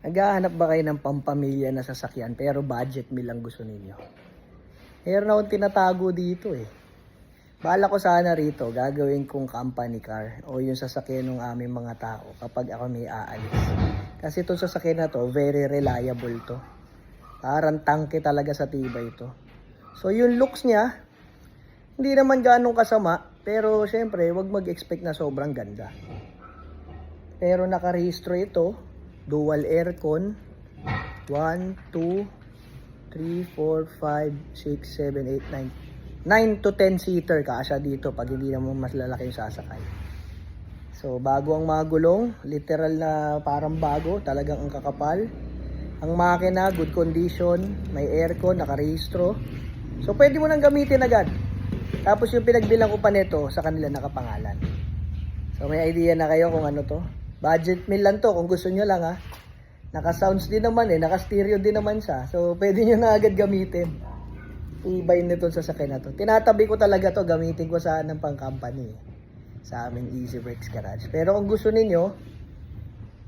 Naghahanap ba kayo ng pampamilya na sasakyan pero budget meal lang gusto ninyo? Meron akong tinatago dito eh. Bala ko sana rito, gagawin kong company car o yung sasakyan ng aming mga tao kapag ako may aalis. Kasi itong sasakyan na to, very reliable to. Parang tangke talaga sa tibay to. So yung looks niya, hindi naman ganong kasama, pero syempre, wag mag-expect na sobrang ganda. Pero nakarehistro ito, dual aircon, 1, 2, 3, 4, 5, 6, 7, 8, 9. 9 to 10 seater kasya dito pag hindi naman mas lalaki yung sasakay. So bago ang mga gulong, literal na parang bago, talagang ang kakapal. Ang makina, good condition, may aircon, nakarehistro. So pwede mo nang gamitin agad. Tapos yung pinagbilang ko pa nito sa kanila nakapangalan. So may idea na kayo kung ano to. Budget meal lang to kung gusto nyo lang ha. Naka-sounds din naman naka-stereo din naman siya. So pwede nyo na agad gamitin. Ibay nito sa sasakyan na to. Tinatabi ko talaga to, gamitin ko saan ng pang-company. Sa aming Easy Brakes Garage. Pero kung gusto ninyo,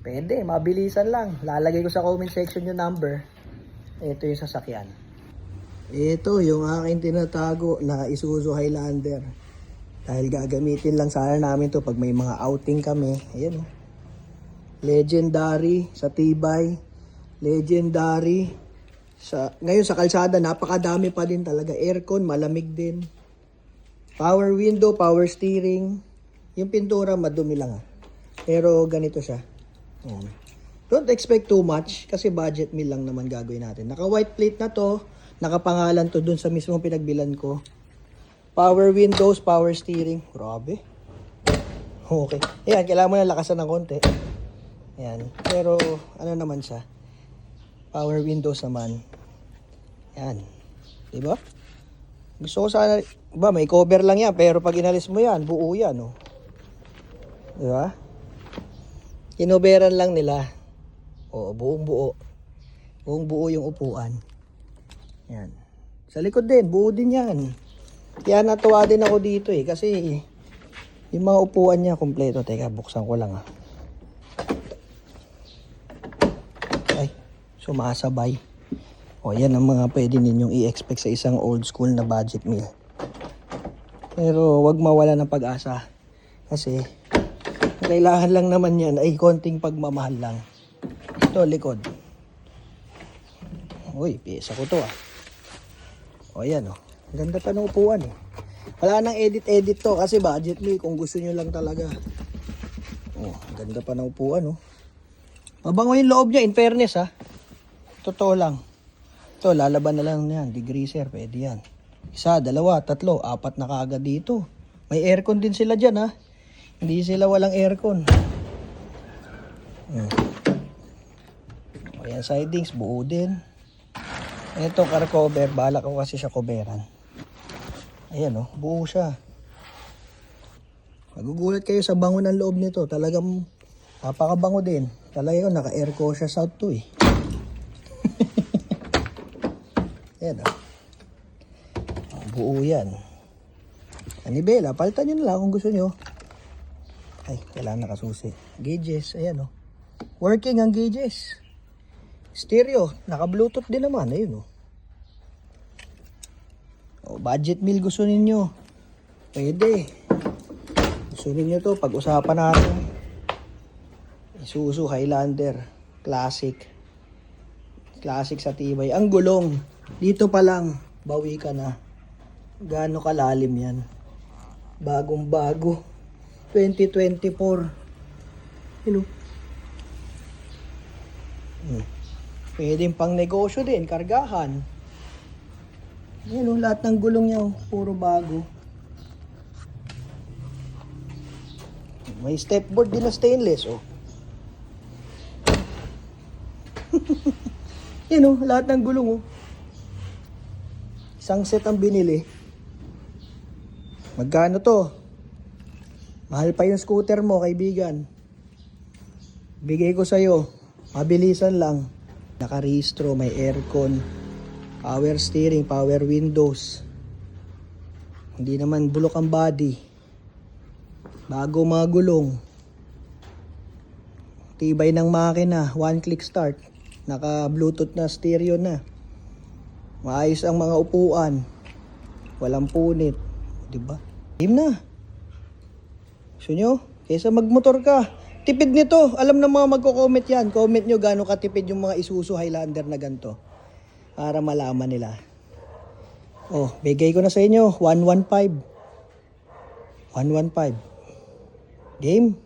pwede, mabilisan lang. Lalagay ko sa comment section yung number. Ito yung sasakyan. Ito yung aking tinatago na Isuzu Highlander. Dahil gagamitin lang sana namin to pag may mga outing kami. Ayan o. Legendary sa tibay. Legendary. Ngayon sa kalsada, napakadami pa din talaga. Aircon, malamig din. Power window, power steering. Yung pintura, madumi lang Pero ganito siya. Ayan. Don't expect too much kasi budget meal lang naman gagawin natin. Naka-white plate na to. Nakapangalan to dun sa mismong pinagbilan ko. Power windows, power steering. Grabe. Okay. Ayan, kailangan mo na lakasan ng konti. Ayan. Pero, ano naman siya. Power windows naman. Yan. Diba? Gusto ko sana, may cover lang yan. Pero pag inalis mo yan, buo yan. Oh. Diba? Kinoberan lang nila. Oo, buong buo. Buong buo yung upuan. Yan. Sa likod din, buo din yan. Kaya natuwa din ako dito kasi yung mga upuan niya kompleto. Teka, buksan ko lang Ay, sumasabay. O, yan ang mga pwede ninyong i-expect sa isang old school na budget meal. Pero wag mawala ng pag-asa. Kasi kailangan lang naman yan ay konting pagmamahal lang. Ito, likod. Uy, piyesa ko to O, yan Ganda pa ng upuan Wala nang edit-edit to kasi budget meal kung gusto nyo lang talaga. Ganda pa ng upuan Mabango yung loob niya, in fairness Totoo lang. Ito, lalaban na lang yan. Degreaser, pwede yan. 1, 2, 3, 4 na kaagad dito. May aircon din sila dyan Hindi sila walang aircon. Ayan, sidings, buo din. Ito, car cover. Balak ko kasi siya coveran. Ayan buo siya. Magugulat kayo sa bango ng loob nito. Talagang napakabango din. Talaga naka-aircon siya south to Ayan buo yan. Anibela, palitan nyo na lang kung gusto nyo. Ay, kailangan nakasusi. Gauges, ayan Working ang gauges. Stereo, naka-bluetooth din naman. Ayun budget meal gusto ninyo. Pwede. Gusto ninyo to, pag-usapan natin. Isuzu Highlander. Classic. Classic sa tibay. Ang gulong. Dito pa lang, bawi ka na. Gaano kalalim yan. Bagong bago. 2024. Pwedeng pang negosyo din, kargahan. Lahat ng gulong niya, puro bago. May stepboard din na stainless, lahat ng gulong, Isang set ang binili. Magkano to? Mahal pa yung scooter mo, kaibigan. Bigay ko sa'yo. Mabilisan lang. Nakarehistro, may aircon, power steering, power windows. Hindi naman bulok ang body. Bago mga gulong. Tibay ng makina, one click start. Naka Bluetooth na stereo na. Maayos ang mga upuan. Walang punit, 'di ba? Game na. Gusto nyo? Kaysa magmotor ka. Tipid nito. Alam ng mga magko-comment yan. Comment nyo gaano katipid yung mga Isuzu Highlander na ganito. Para malaman nila. Oh, bigay ko na sa inyo. 115. 115. Game.